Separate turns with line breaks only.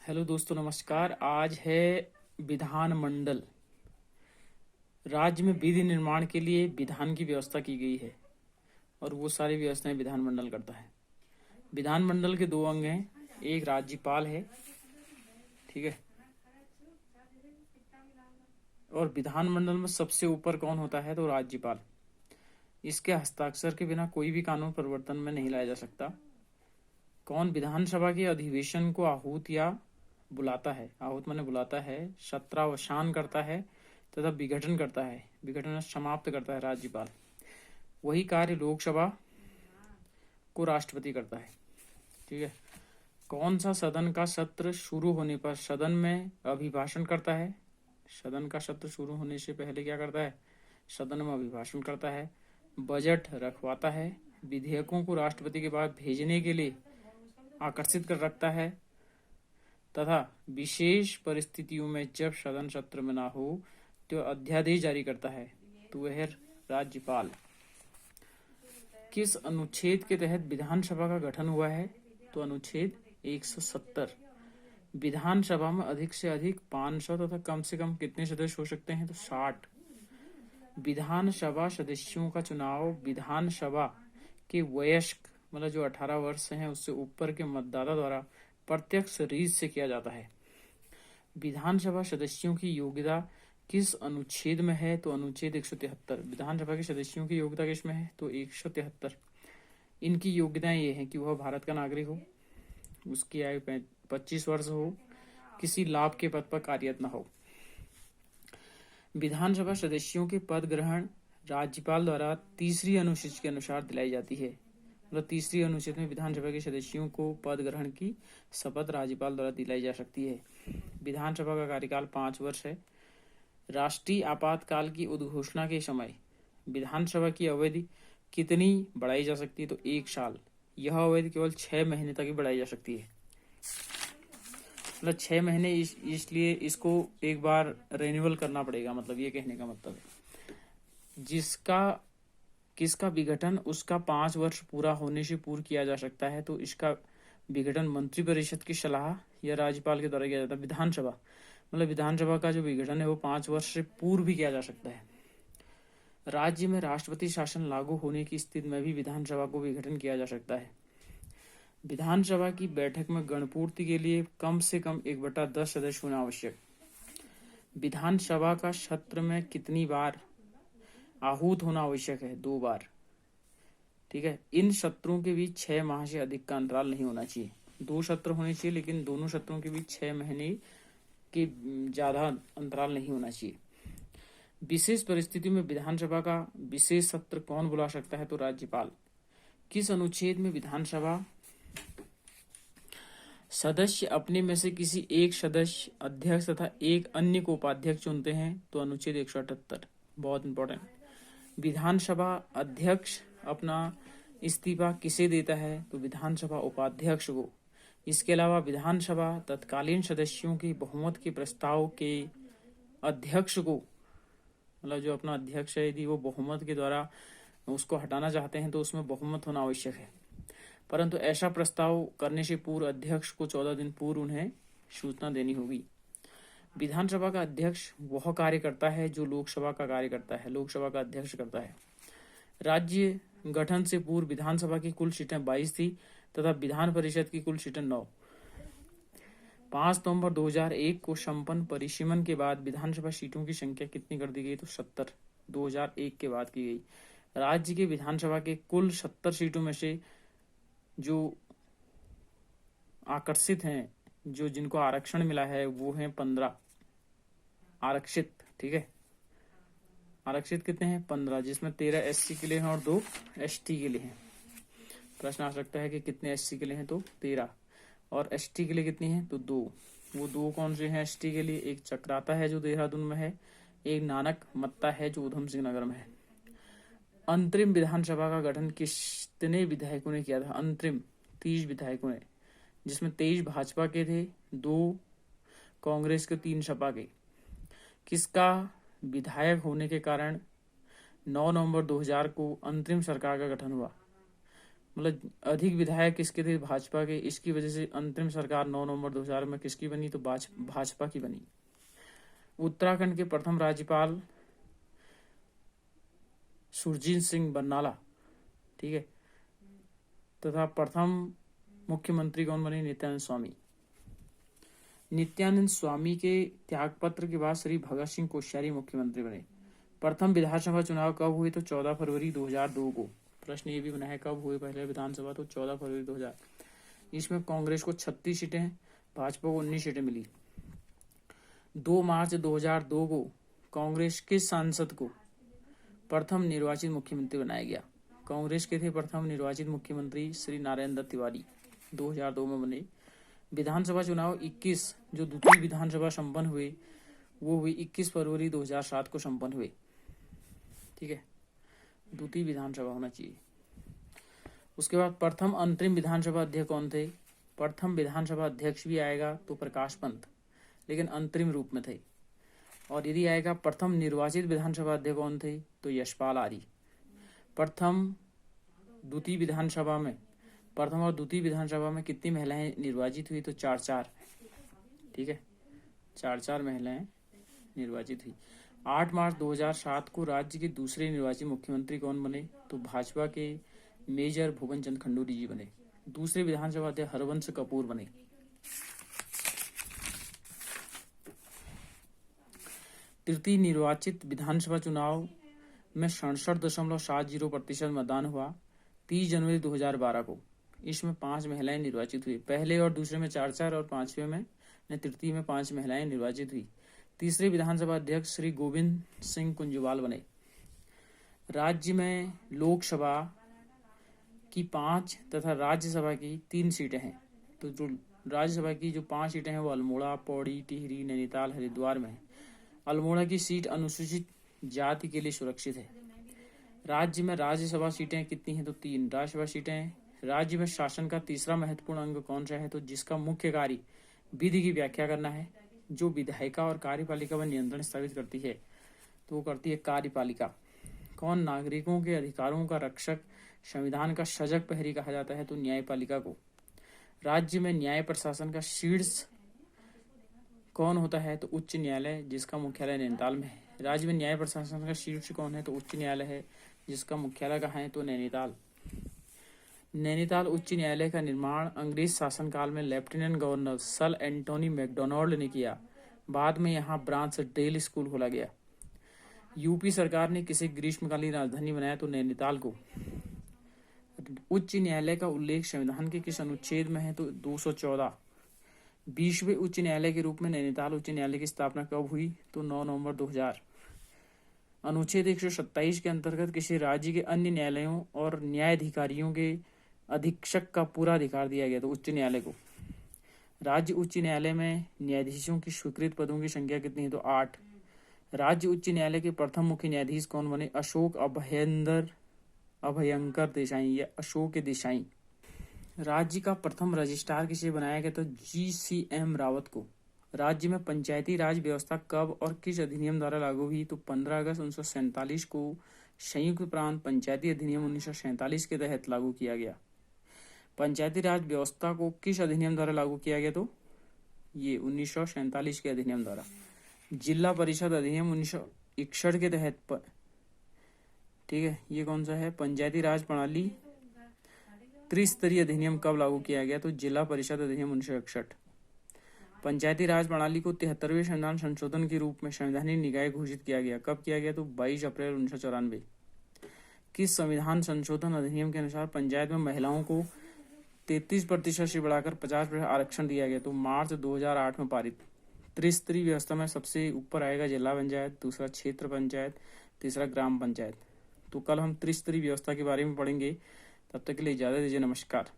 Hello दोस्तों, नमस्कार। आज है विधानमंडल। राज्य में विधि निर्माण के लिए विधान की व्यवस्था की गई है और वो सारी व्यवस्थाएं विधानमंडल करता है। विधानमंडल के दो अंग हैं, एक राज्यपाल है, ठीक है, और विधानमंडल में सबसे ऊपर कौन होता है तो राज्यपाल। इसके हस्ताक्षर के बिना कोई भी कानून परिवर्तन में नहीं लाया जा सकता। कौन विधानसभा के अधिवेशन को आहूत या बुलाता है, आहूत माने बुलाता है, सत्रावसान करता है तथा विघटन करता है, विघटन समाप्त करता है राज्यपाल। वही कार्य लोकसभा को राष्ट्रपति करता है, ठीक है। कौन सा सदन का सत्र शुरू होने पर सदन में अभिभाषण करता है, सदन का सत्र शुरू होने से पहले क्या करता है, सदन में अभिभाषण करता है, बजट रखवाता है, विधेयकों को राष्ट्रपति के पास भेजने के लिए आकर्षित कर रखता है तथा विशेष परिस्थितियों में जब सदन सत्र में ना हो तो अध्यादेश जारी करता है, तो वह है राज्यपाल। किस अनुच्छेद के तहत विधानसभा का गठन हुआ है तो अनुच्छेद 170। विधानसभा में अधिक से अधिक 500 तथा कम से कम कितने सदस्य हो सकते हैं तो 60। विधानसभा सदस्यों का चुनाव विधानसभा के वयस्क मतलब जो 18 वर्ष हैं उससे ऊपर के मतदाता द्वारा प्रत्यक्ष रीत से किया जाता है। विधानसभा सदस्यों की योग्यता किस अनुच्छेद में है तो अनुच्छेद 173। विधानसभा के सदस्यों की योग्यता किस में है तो 173। इनकी योग्यताएं ये हैं कि वह भारत का नागरिक हो, उसकी आयु 25 वर्ष हो, किसी लाभ के पद पर कार्यरत न हो। विधानसभा सदस्यों के पद ग्रहण राज्यपाल द्वारा तीसरी अनुसूची के अनुसार दिलाई जाती है। मतलब तीसरी अनुच्छेद में विधानसभा के सदस्यों को पद ग्रहण की शपथ राज्यपाल द्वारा दिलाई जा सकती है। विधानसभा का कार्यकाल 5 वर्ष है। राष्ट्रीय आपातकाल की उद्घोषणा के समय विधानसभा की अवधि कितनी बढ़ाई जा सकती है तो 1 साल। यह अवधि केवल 6 महीने तक ही बढ़ाई जा सकती है। मतलब 6 महीने इसलिए इसको एक बार रिन्यूअल करना पड़ेगा, मतलब ये कहने का मतलब है। किसका विघटन उसका 5 वर्ष पूरा होने से पूर्व किया जा सकता है तो इसका विघटन मंत्रिपरिषद की सलाह या राज्यपाल के द्वारा किया जाता है। विधानसभा मतलब विधानसभा का जो विघटन है वो 5 वर्ष से पूर्व भी किया जा सकता है। राज्य में राष्ट्रपति शासन लागू होने की स्थिति में भी विधानसभा को विघटन किया जा सकता है। विधानसभा की बैठक में गणपूर्ति के लिए कम से कम 1/10 सदस्य होना आवश्यक। विधानसभा का सत्र में कितनी बार आहूत होना आवश्यक है 2 बार, ठीक है। इन सत्रों के बीच 6 माह से अधिक का अंतराल नहीं होना चाहिए। 2 सत्र होने चाहिए लेकिन दोनों सत्रों के बीच 6 महीने के ज्यादा अंतराल नहीं होना चाहिए। विशेष परिस्थिति में विधानसभा का विशेष सत्र कौन बुला सकता है तो राज्यपाल। किस अनुच्छेद में विधानसभा सदस्य अपने में से किसी एक सदस्य अध्यक्ष तथा एक अन्य को उपाध्यक्ष चुनते हैं तो अनुच्छेद 178। बहुत इंपॉर्टेंट। विधानसभा अध्यक्ष अपना इस्तीफा किसे देता है तो विधानसभा उपाध्यक्ष को। इसके अलावा विधानसभा तत्कालीन सदस्यों की बहुमत के प्रस्ताव के अध्यक्ष को, मतलब जो अपना अध्यक्ष है यदि वो बहुमत के द्वारा उसको हटाना चाहते हैं तो उसमें बहुमत होना आवश्यक है, परंतु ऐसा प्रस्ताव करने से पूर्व अध्यक्ष को 14 दिन पूर्व उन्हें सूचना देनी होगी। विधानसभा का अध्यक्ष वह कार्य करता है जो लोकसभा का कार्य करता है, लोकसभा का अध्यक्ष करता है। राज्य गठन से पूर्व विधानसभा की कुल सीटें 22 थी तथा विधान परिषद की कुल सीटें 9। 5 नवंबर 2001 को संपन्न परिसीमन के बाद विधानसभा सीटों की संख्या कितनी कर दी गई तो 70, 2001 के बाद की गई। राज्य के विधानसभा के कुल 70 सीटों में से जो आकर्षित हैं, जो जिनको आरक्षण मिला है वो हैं 15 आरक्षित, ठीक है। आरक्षित कितने हैं 15, जिसमें 13 एससी के लिए हैं और 2 एसटी के लिए हैं। प्रश्न आ सकता है कि कितने एससी के लिए हैं तो 13 और एसटी के लिए कितनी हैं तो 2। वो 2 कौन से हैं एसटी के लिए, एक चक्राता है जो देहरादून में है, एक नानक मत्ता है जो उधम सिंह नगर में है। अंतरिम विधानसभा का गठन कितने विधायकों ने किया था, अंतरिम 30 विधायकों ने, जिसमें 23 भाजपा के थे, 2 कांग्रेस के, 3 सपा के। किसका विधायक होने के कारण 9 नवंबर 2000 को अंतरिम सरकार का गठन हुआ। मतलब अधिक विधायक किसके थे? भाजपा के। इसकी वजह से अंतरिम सरकार 9 नवंबर 2000 में किसकी बनी? तो भाजपा की बनी। उत्तराखंड के प्रथम राज्यपाल सुरजीत सिंह बरनाला, ठीक है, तथा प्रथम मुख्यमंत्री कौन बने? नित्यानंद स्वामी। नित्यानंद स्वामी के त्यागपत्र के बाद श्री भगत सिंह कोश्यारी मुख्यमंत्री बने। प्रथम विधानसभा चुनाव कब हुए? तो 14 फरवरी 2002 को। प्रश्न ये भी बना है कब हुए पहले विधानसभा? तो 14 फरवरी 2000। इसमें कांग्रेस को 36 सीटें, भाजपा को 19 सीटें मिली। 2 मार्च 2002 को कांग्रेस के सांसद को प्रथम निर्वाचित मुख्यमंत्री बनाया गया। कांग्रेस के थे प्रथम निर्वाचित मुख्यमंत्री श्री नारायण दत्त तिवारी, 2002 में बने। विधानसभा चुनाव 21 जो द्वितीय विधानसभा संपन्न हुए वो हुई 21 फरवरी 2007 को संपन्न हुए, ठीक है, द्वितीय विधानसभा होना चाहिए। उसके बाद प्रथम अंतरिम विधानसभा अध्यक्ष कौन थे? प्रथम विधानसभा अध्यक्ष भी आएगा तो प्रकाश पंत, लेकिन अंतरिम रूप में थे। और यदि आएगा प्रथम निर्वाचित विधानसभा अध्यक्ष कौन थे? तो यशपाल आर्य। प्रथम द्वितीय विधानसभा में, प्रथम और द्वितीय विधानसभा में कितनी महिलाएं निर्वाचित हुई? तो 4-4, ठीक है, 4-4 महिलाएं निर्वाचित हुई। 8 मार्च 2007 को राज्य के दूसरे निर्वाचित मुख्यमंत्री कौन बने? तो भाजपा के मेजर भुवन चंद खंडूरी जी बने। दूसरे विधानसभा अध्यक्ष हरवंश कपूर बने। तृतीय निर्वाचित विधानसभा चुनाव में 67.70% मतदान हुआ 30 जनवरी 2012 को। इसमें 5 महिलाएं निर्वाचित हुई। पहले और दूसरे में 4-4 और पांचवें में तृतीय में 5 महिलाएं निर्वाचित हुई। तीसरे विधानसभा अध्यक्ष श्री गोविंद सिंह कुंजवाल बने। राज्य में लोकसभा की 5 तथा राज्यसभा की 3 सीटें हैं। तो जो राज्यसभा की जो 5 सीटें हैं वो अल्मोड़ा, पौड़ी, टिहरी, नैनीताल, हरिद्वार में है। अल्मोड़ा की सीट अनुसूचित जाति के लिए सुरक्षित है। राज्य में राज्यसभा सीटें कितनी हैं? तो 3 राज्यसभा सीटें हैं। राज्य में शासन का तीसरा महत्वपूर्ण अंग कौन सा है? तो जिसका मुख्य कार्य विधि की व्याख्या करना है, जो विधायिका और कार्यपालिका पर नियंत्रण स्थापित करती है, तो वो करती है कार्यपालिका। कौन नागरिकों के अधिकारों का रक्षक, संविधान का सजग प्रहरी कहा जाता है? तो न्यायपालिका को। राज्य में न्याय प्रशासन का शीर्ष कौन होता है? तो उच्च न्यायालय, जिसका मुख्यालय नैनीताल में है। राज्य में न्याय प्रशासन का शीर्ष कौन है? तो उच्च न्यायालय है, जिसका मुख्यालय कहाँ है? तो नैनीताल। नैनीताल उच्च न्यायालय का निर्माण अंग्रेज शासनकाल में lieutenant governor sir Antony McDonald ने किया। बाद में यहाँ ब्रांच डेल स्कूल खोला गया। यूपी सरकार ने किसे ग्रीष्मकालीन राजधानी बनाया? तो नैनीताल को। उच्च न्यायालय का उल्लेख संविधान के किस अनुच्छेद में है? तो 214। 20वें उच्च न्यायालय के रूप में नैनीताल उच्च न्यायालय की स्थापना कब हुई? तो 9 नवंबर 2000। अनुच्छेद 127 के अंतर्गत किसी राज्य के अन्य न्यायालयों और न्यायाधिकारियों के अधीक्षक का पूरा अधिकार दिया गया? तो उच्च न्यायालय को। राज्य उच्च न्यायालय में न्यायाधीशों की स्वीकृत पदों की संख्या कितनी है? तो 8। राज्य उच्च न्यायालय के प्रथम मुख्य न्यायाधीश कौन बने? अशोक अभयंकर देसाई या अशोक देसाई। राज्य का प्रथम रजिस्ट्रार किसे बनाया गया? तो GCM रावत को। राज्य में पंचायती राज व्यवस्था कब और किस अधिनियम द्वारा लागू हुई? तो 15 अगस्त 1947 को संयुक्त प्रांत पंचायती अधिनियम 1947 के तहत लागू किया गया। पंचायती राज व्यवस्था को किस अधिनियम द्वारा लागू किया गया? तो ये 1947 के अधिनियम द्वारा। जिला परिषद अधिनियम 1961 के तहत, ठीक है, ये कौन सा है? पंचायती राज प्रणाली त्रिस्तरीय अधिनियम कब लागू किया गया? तो जिला परिषद अधिनियम 1961। पंचायती राज प्रणाली को 73वें संविधान संशोधन के रूप में संवैधानिक निकाय घोषित किया गया। कब किया गया? तो 22 अप्रैल 1994। किस संविधान संशोधन अधिनियम के अनुसार पंचायत में महिलाओं को 33% से बढ़ाकर 50% आरक्षण दिया गया? तो मार्च 2008 में पारित। त्रिस्तरीय व्यवस्था में सबसे ऊपर आएगा जिला पंचायत, दूसरा क्षेत्र पंचायत, तीसरा ग्राम पंचायत। तो कल हम त्रिस्तरीय व्यवस्था के बारे में पढ़ेंगे। तब तक के लिए इजाजत दीजिए। नमस्कार।